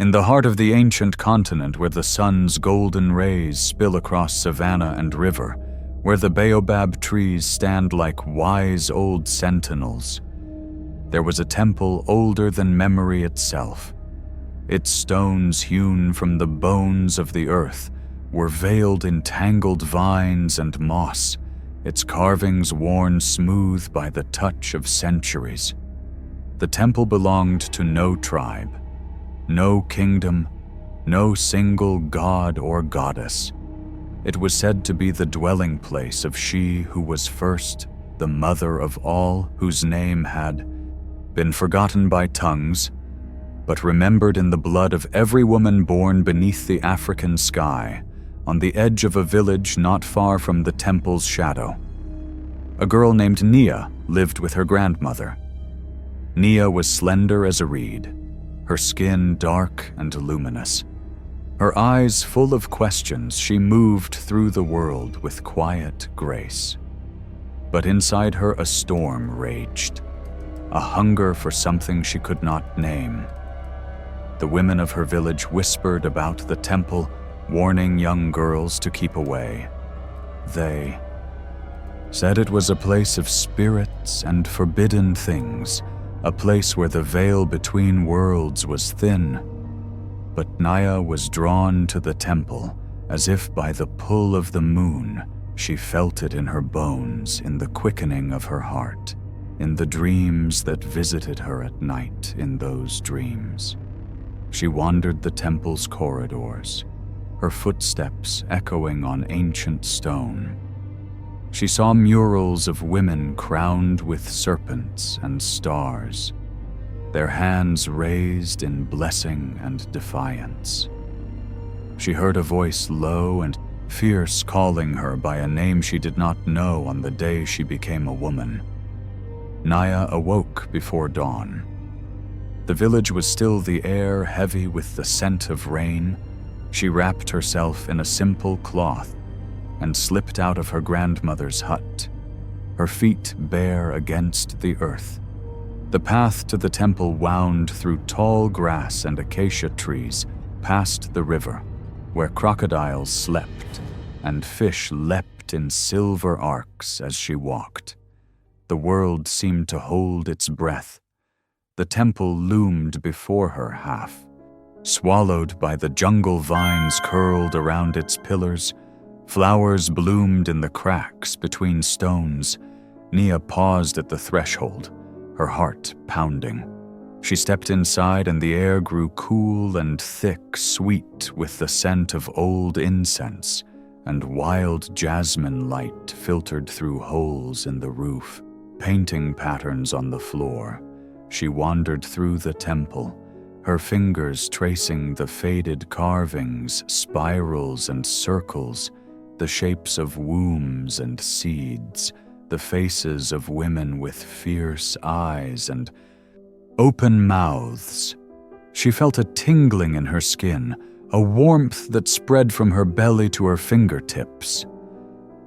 In the heart of the ancient continent where the sun's golden rays spill across savanna and river, where the baobab trees stand like wise old sentinels, there was a temple older than memory itself. Its stones hewn from the bones of the earth were veiled in tangled vines and moss, its carvings worn smooth by the touch of centuries. The temple belonged to no tribe, no kingdom, no single god or goddess. It was said to be the dwelling place of she who was first, the mother of all, whose name had been forgotten by tongues, but remembered in the blood of every woman born beneath the African sky, on the edge of a village not far from the temple's shadow. A girl named Nia lived with her grandmother. Nia was slender as a reed, her skin dark and luminous. Her eyes full of questions, she moved through the world with quiet grace. But inside her a storm raged, a hunger for something she could not name. The women of her village whispered about the temple, warning young girls to keep away. They said it was a place of spirits and forbidden things, a place where the veil between worlds was thin. But Nia was drawn to the temple, as if by the pull of the moon. She felt it in her bones, in the quickening of her heart, in the dreams that visited her at night in those dreams. She wandered the temple's corridors, her footsteps echoing on ancient stone. She saw murals of women crowned with serpents and stars, their hands raised in blessing and defiance. She heard a voice low and fierce calling her by a name she did not know on the day she became a woman. Nia awoke before dawn. The village was still the air heavy with the scent of rain. She wrapped herself in a simple cloth and slipped out of her grandmother's hut, her feet bare against the earth. The path to the temple wound through tall grass and acacia trees, past the river, where crocodiles slept and fish leapt in silver arcs as she walked. The world seemed to hold its breath. The temple loomed before her half, swallowed by the jungle vines curled around its pillars. Flowers bloomed in the cracks between stones. Nia paused at the threshold, her heart pounding. She stepped inside and the air grew cool and thick, sweet with the scent of old incense, and wild jasmine light filtered through holes in the roof, painting patterns on the floor. She wandered through the temple, her fingers tracing the faded carvings, spirals and circles, the shapes of wombs and seeds, the faces of women with fierce eyes and open mouths. She felt a tingling in her skin, a warmth that spread from her belly to her fingertips.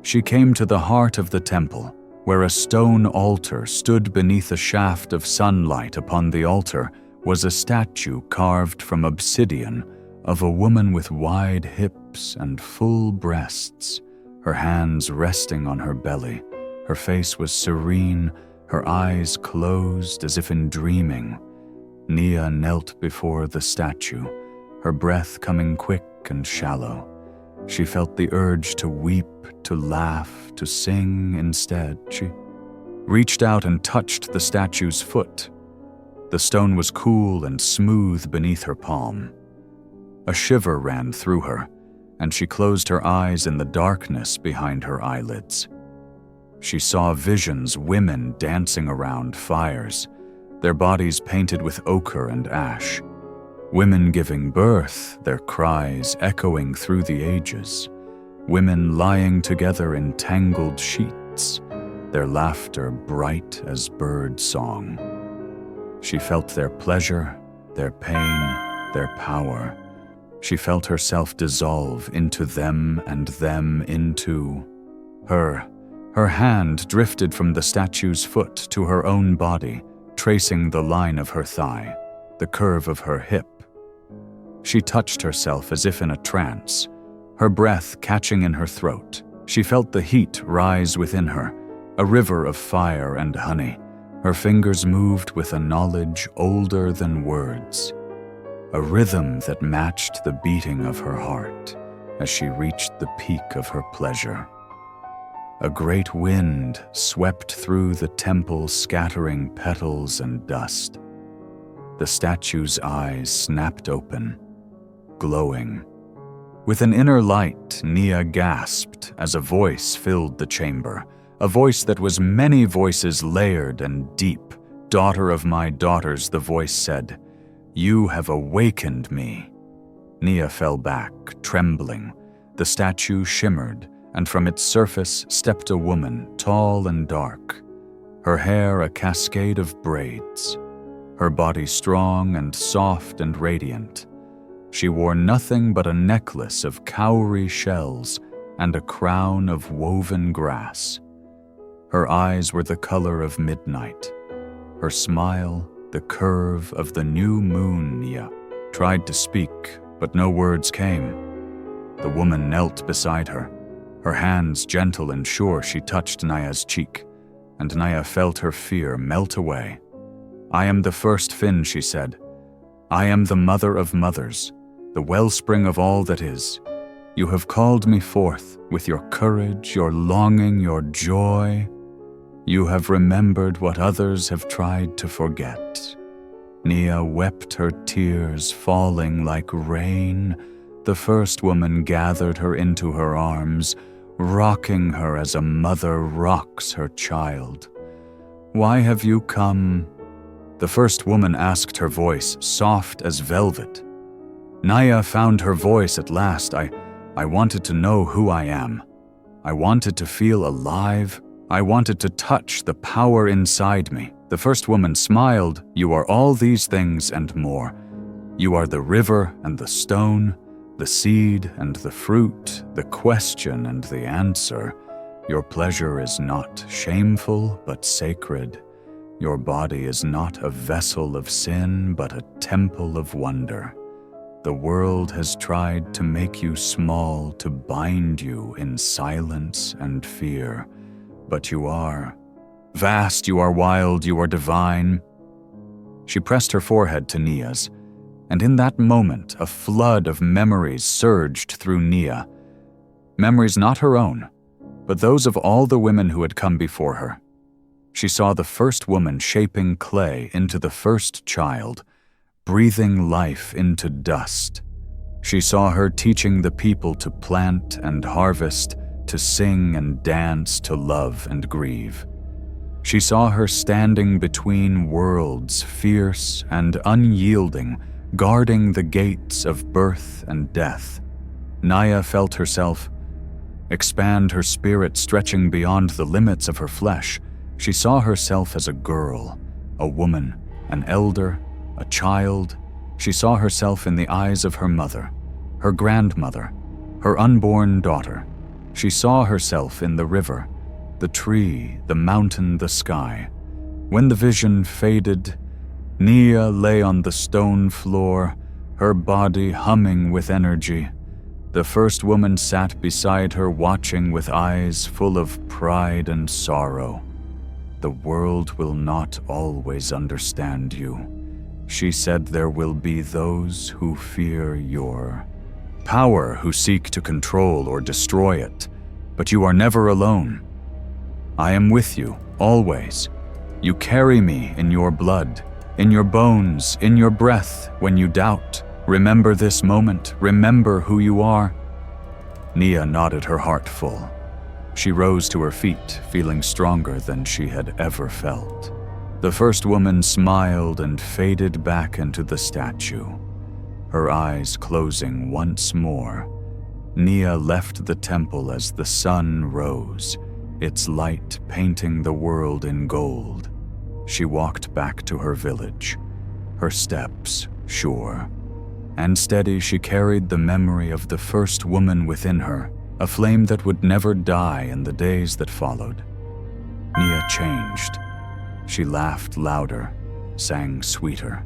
She came to the heart of the temple, where a stone altar stood beneath a shaft of sunlight. Upon the altar was a statue carved from obsidian of a woman with wide hips and full breasts, her hands resting on her belly. Her face was serene, her eyes closed as if in dreaming. Nia knelt before the statue, her breath coming quick and shallow. She felt the urge to weep, to laugh, to sing instead. She reached out and touched the statue's foot. The stone was cool and smooth beneath her palm. A shiver ran through her, and she closed her eyes in the darkness behind her eyelids. She saw visions, women dancing around fires, their bodies painted with ochre and ash. Women giving birth, their cries echoing through the ages. Women lying together in tangled sheets, their laughter bright as bird song. She felt their pleasure, their pain, their power. She felt herself dissolve into them and them into her. Her hand drifted from the statue's foot to her own body, tracing the line of her thigh, the curve of her hip. She touched herself as if in a trance, her breath catching in her throat. She felt the heat rise within her, a river of fire and honey. Her fingers moved with a knowledge older than words, a rhythm that matched the beating of her heart as she reached the peak of her pleasure. A great wind swept through the temple, scattering petals and dust. The statue's eyes snapped open, glowing. With an inner light, Nia gasped as a voice filled the chamber, a voice that was many voices layered and deep. "Daughter of my daughters," the voice said, "you have awakened me." Nia fell back, trembling. The statue shimmered, and from its surface stepped a woman, tall and dark, her hair a cascade of braids, her body strong and soft and radiant. She wore nothing but a necklace of cowrie shells and a crown of woven grass. Her eyes were the color of midnight, her smile the curve of the new moon. Nia tried to speak, but no words came. The woman knelt beside her, her hands gentle and sure. She touched Nia's cheek, and Nia felt her fear melt away. "I am the first Finn," she said. "I am the mother of mothers, the wellspring of all that is. You have called me forth with your courage, your longing, your joy. You have remembered what others have tried to forget." Nia wept, her tears falling like rain. The first woman gathered her into her arms, rocking her as a mother rocks her child. "Why have you come?" the first woman asked, her voice soft as velvet. Nia found her voice at last. I wanted to know who I am. I wanted to feel alive. I wanted to touch the power inside me. The first woman smiled. "You are all these things and more. You are the river and the stone, the seed and the fruit, the question and the answer. Your pleasure is not shameful, but sacred. Your body is not a vessel of sin, but a temple of wonder. The world has tried to make you small, to bind you in silence and fear. But you are vast, you are wild, you are divine." She pressed her forehead to Nia's, and in that moment a flood of memories surged through Nia. Memories not her own, but those of all the women who had come before her. She saw the first woman shaping clay into the first child, breathing life into dust. She saw her teaching the people to plant and harvest, to sing and dance, to love and grieve. She saw her standing between worlds, fierce and unyielding, guarding the gates of birth and death. Nia felt herself expand, her spirit stretching beyond the limits of her flesh. She saw herself as a girl, a woman, an elder, a child. She saw herself in the eyes of her mother, her grandmother, her unborn daughter. She saw herself in the river, the tree, the mountain, the sky. When the vision faded, Nia lay on the stone floor, her body humming with energy. The first woman sat beside her, watching with eyes full of pride and sorrow. "The world will not always understand you," she said. "There will be those who fear your power, who seek to control or destroy it. But you are never alone. I am with you, always. You carry me in your blood, in your bones, in your breath. When you doubt, remember this moment, remember who you are." Nia nodded, her heart full. She rose to her feet, feeling stronger than she had ever felt. The first woman smiled and faded back into the statue, her eyes closing once more. Nia left the temple as the sun rose, its light painting the world in gold. She walked back to her village, her steps sure and steady. She carried the memory of the first woman within her, a flame that would never die in the days that followed. Nia changed. She laughed louder, sang sweeter.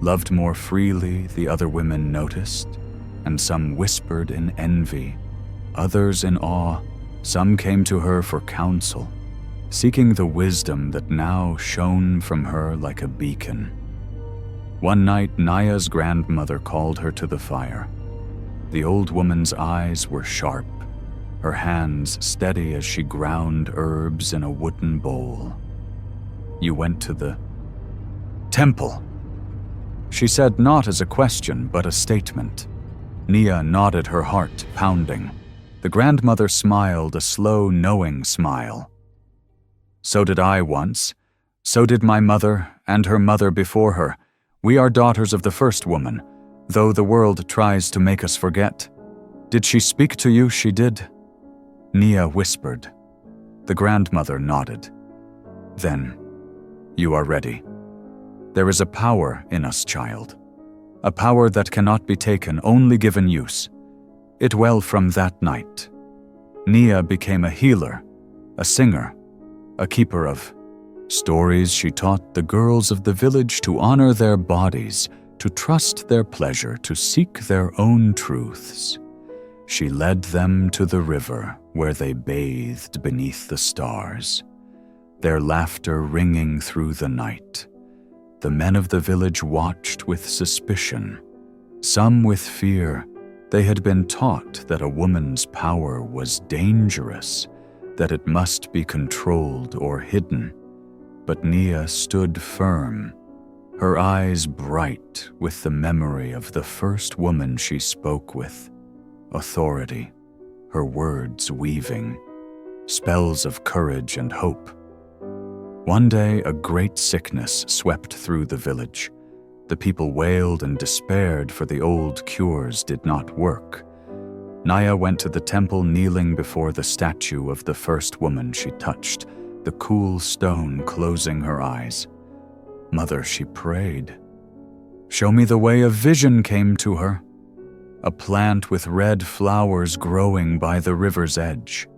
loved more freely, the other women noticed, and some whispered in envy, others in awe. Some came to her for counsel, seeking the wisdom that now shone from her like a beacon. One night, Naya's grandmother called her to the fire. The old woman's eyes were sharp, her hands steady as she ground herbs in a wooden bowl. "You went to the temple," she said, not as a question, but a statement. Nia nodded, her heart pounding. The grandmother smiled, a slow, knowing smile. "So did I once. So did my mother and her mother before her. We are daughters of the first woman, though the world tries to make us forget. Did she speak to you?" "She did," Nia whispered. The grandmother nodded. "Then, you are ready. There is a power in us, child. A power that cannot be taken, only given use. It well from that night. Nia became a healer, a singer, a keeper of stories. She taught the girls of the village to honor their bodies, to trust their pleasure, to seek their own truths. She led them to the river where they bathed beneath the stars, their laughter ringing through the night. The men of the village watched with suspicion, some with fear. They had been taught that a woman's power was dangerous, that it must be controlled or hidden. But Nia stood firm, her eyes bright with the memory of the first woman she spoke with. Authority, her words weaving spells of courage and hope. One day, a great sickness swept through the village. The people wailed and despaired, for the old cures did not work. Naya went to the temple, kneeling before the statue of the first woman she touched, the cool stone closing her eyes. "Mother," she prayed, "show me the way." A vision came to her, a plant with red flowers growing by the river's edge.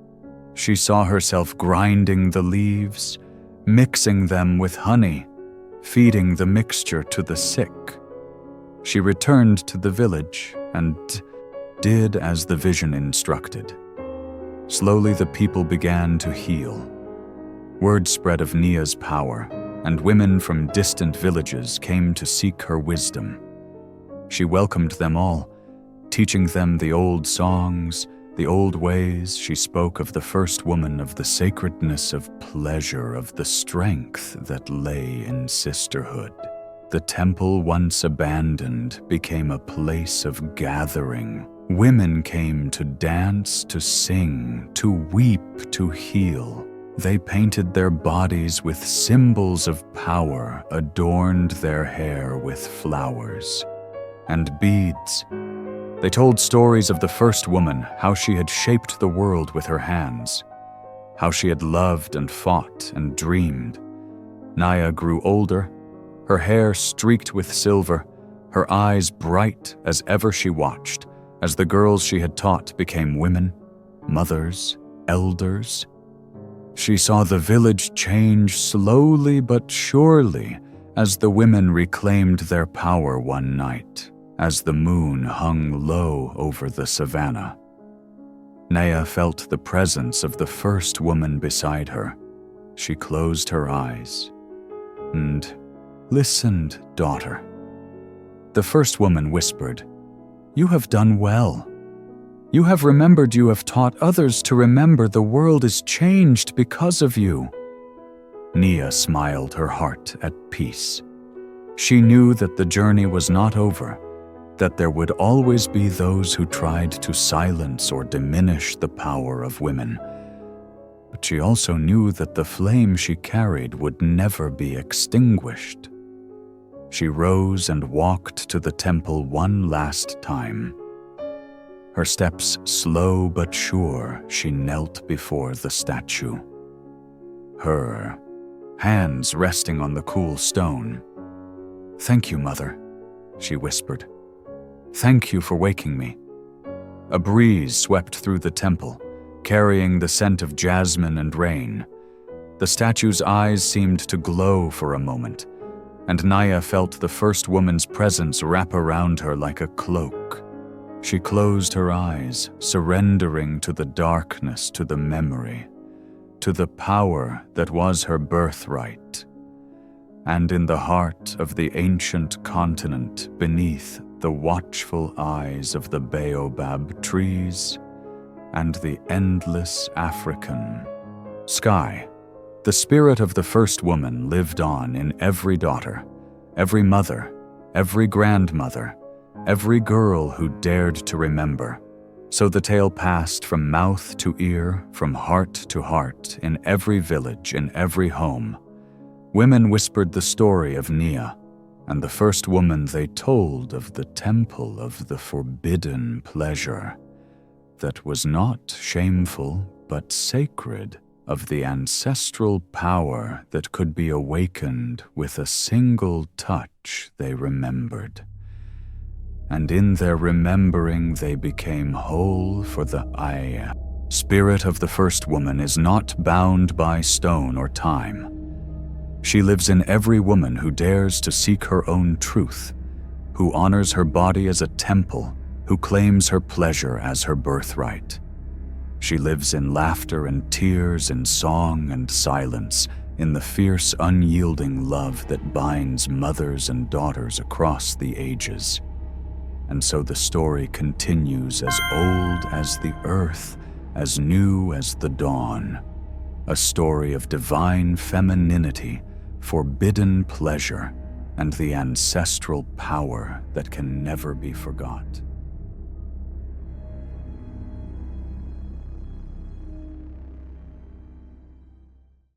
She saw herself grinding the leaves, mixing them with honey, feeding the mixture to the sick. She returned to the village and did as the vision instructed. Slowly the people began to heal. Word spread of Nia's power, and women from distant villages came to seek her wisdom. She welcomed them all, teaching them the old songs, the old ways. She spoke of the first woman, of the sacredness of pleasure, of the strength that lay in sisterhood. The temple, once abandoned, became a place of gathering. Women came to dance, to sing, to weep, to heal. They painted their bodies with symbols of power, adorned their hair with flowers and beads. They told stories of the first woman, how she had shaped the world with her hands, how she had loved and fought and dreamed. Naya grew older, her hair streaked with silver, her eyes bright as ever she watched, as the girls she had taught became women, mothers, elders. She saw the village change slowly but surely as the women reclaimed their power one night, as the moon hung low over the savannah. Naya felt the presence of the first woman beside her. She closed her eyes and listened, "Daughter." The first woman whispered, "You have done well. You have remembered, you have taught others to remember. The world is changed because of you." Nia smiled, her heart at peace. She knew that the journey was not over, that there would always be those who tried to silence or diminish the power of women. But she also knew that the flame she carried would never be extinguished. She rose and walked to the temple one last time. Her steps slow but sure, she knelt before the statue, her hands resting on the cool stone. "Thank you, Mother," she whispered. "Thank you for waking me." A breeze swept through the temple, carrying the scent of jasmine and rain. The statue's eyes seemed to glow for a moment, and Naya felt the first woman's presence wrap around her like a cloak. She closed her eyes, surrendering to the darkness, to the memory, to the power that was her birthright. And in the heart of the ancient continent, beneath the watchful eyes of the baobab trees and the endless African sky, the spirit of the first woman lived on in every daughter, every mother, every grandmother, every girl who dared to remember. So the tale passed from mouth to ear, from heart to heart, in every village, in every home. Women whispered the story of Nia, and the first woman they told of the temple of the forbidden pleasure that was not shameful but sacred, of the ancestral power that could be awakened with a single touch they remembered. And in their remembering they became whole, for the spirit of the first woman is not bound by stone or time. She lives in every woman who dares to seek her own truth, who honors her body as a temple, who claims her pleasure as her birthright. She lives in laughter and tears, in song and silence, in the fierce, unyielding love that binds mothers and daughters across the ages. And so the story continues, as old as the earth, as new as the dawn. A story of divine femininity, forbidden pleasure, and the ancestral power that can never be forgot.